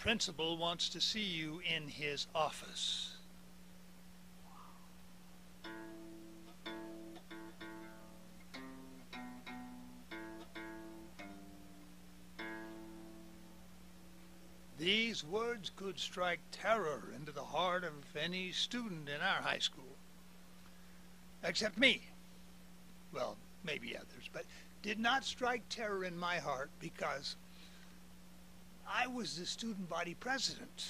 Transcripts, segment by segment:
principal wants to see you in his office. These words could strike terror into the heart of any student in our high school. Except me. Well, maybe others, but did not strike terror in my heart because I was the student body president.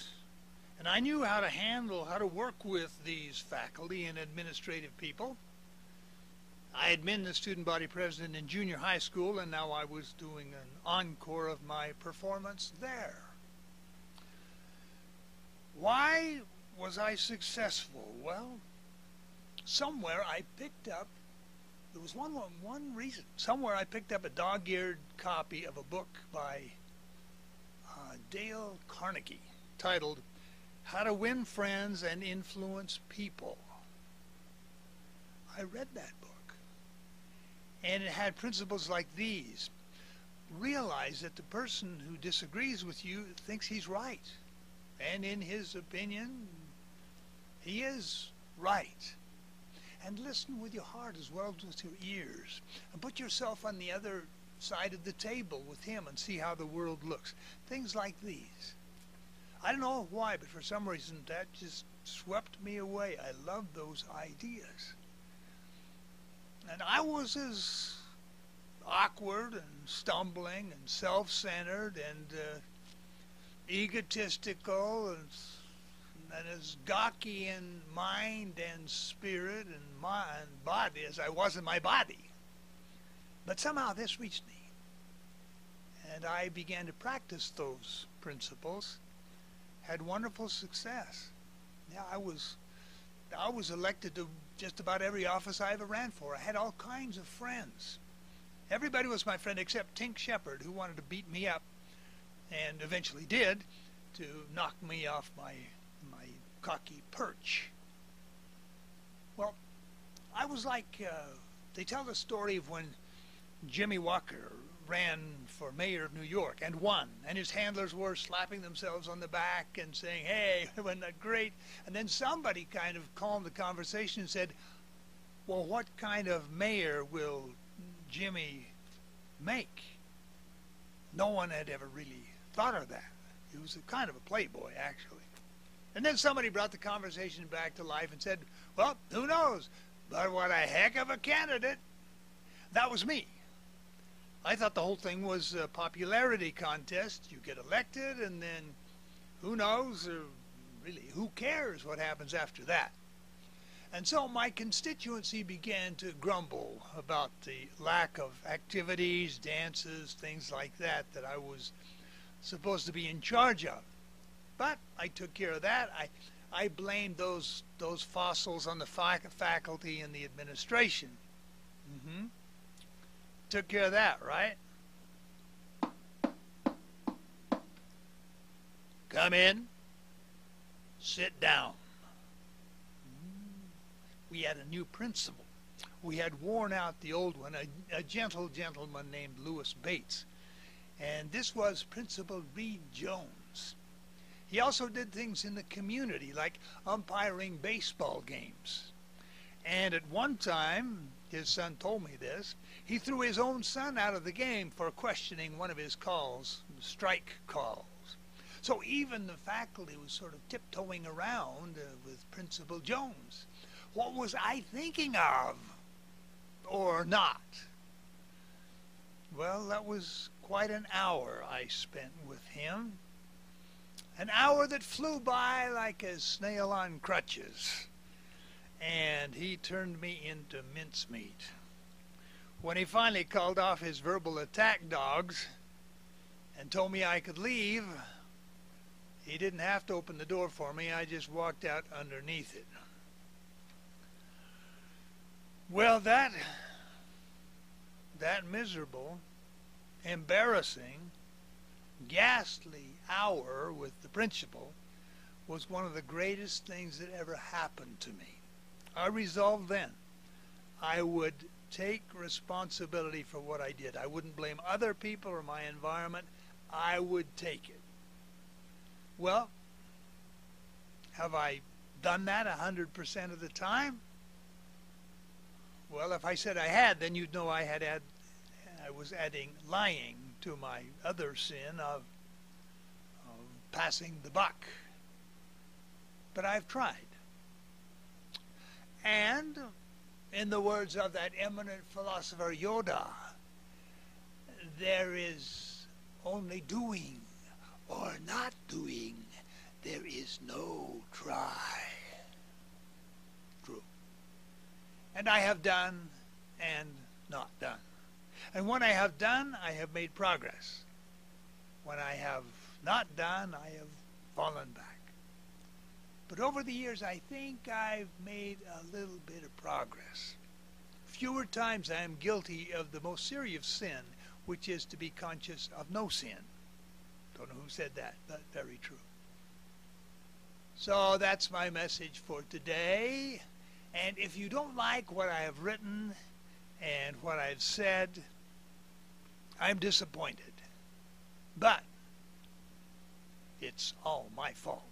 And I knew how to work with these faculty and administrative people. I had been the student body president in junior high school, and now I was doing an encore of my performance there. Why was I successful? Well, somewhere I picked up, there was one reason. Somewhere I picked up a dog-eared copy of a book by Dale Carnegie titled How to Win Friends and Influence People. I read that book, and it had principles like these. Realize that the person who disagrees with you thinks he's right. And in his opinion, he is right. And listen with your heart as well as with your ears. And put yourself on the other side of the table with him and see how the world looks. Things like these. I don't know why, but for some reason that just swept me away. I loved those ideas. And I was as awkward and stumbling and self-centered and egotistical and as gawky in mind and spirit and body as I was in my body. But somehow this reached me, and I began to practice those principles, had wonderful success. Yeah, I was elected to just about every office I ever ran for. I had all kinds of friends. Everybody was my friend except Tink Shepard, who wanted to beat me up, and eventually did, to knock me off my cocky perch. Well, I was like, they tell the story of when Jimmy Walker ran for mayor of New York and won, and his handlers were slapping themselves on the back and saying, hey, wasn't that great? And then somebody kind of calmed the conversation and said, well, what kind of mayor will Jimmy make? No one had ever really thought of that. He was a kind of a playboy, actually. And then somebody brought the conversation back to life and said, well, who knows? But what a heck of a candidate. That was me. I thought the whole thing was a popularity contest. You get elected, and then who knows, or really, who cares what happens after that? And so my constituency began to grumble about the lack of activities, dances, things like that I was supposed to be in charge of. But I took care of that. I blamed those fossils on the faculty and the administration. Took care of that, right? Come in. Sit down. We had a new principal. We had worn out the old one, a gentle gentleman named Louis Bates. And this was Principal Reed Jones. He also did things in the community, like umpiring baseball games. And at one time, his son told me this, he threw his own son out of the game for questioning one of his calls, strike calls. So even the faculty was sort of tiptoeing around with Principal Jones. What was I thinking of? Or not? Well, that was quite an hour I spent with him. An hour that flew by like a snail on crutches. And he turned me into mincemeat. When he finally called off his verbal attack dogs and told me I could leave, he didn't have to open the door for me. I just walked out underneath it. Well, that miserable, embarrassing, ghastly hour with the principal was one of the greatest things that ever happened to me. I resolved then I would take responsibility for what I did. I wouldn't blame other people or my environment. I would take it. Well, have I done that 100% of the time? Well, if I said I had, then you'd know I was adding lying to my other sin of passing the buck. But I've tried. And in the words of that eminent philosopher Yoda, there is only doing or not doing. There is no try. True. And I have done and not done. And when I have done, I have made progress. When I have not done, I have fallen back. But over the years, I think I've made a little bit of progress. Fewer times I am guilty of the most serious sin, which is to be conscious of no sin. Don't know who said that, but very true. So that's my message for today. And if you don't like what I have written and what I've said, I'm disappointed. But it's all my fault.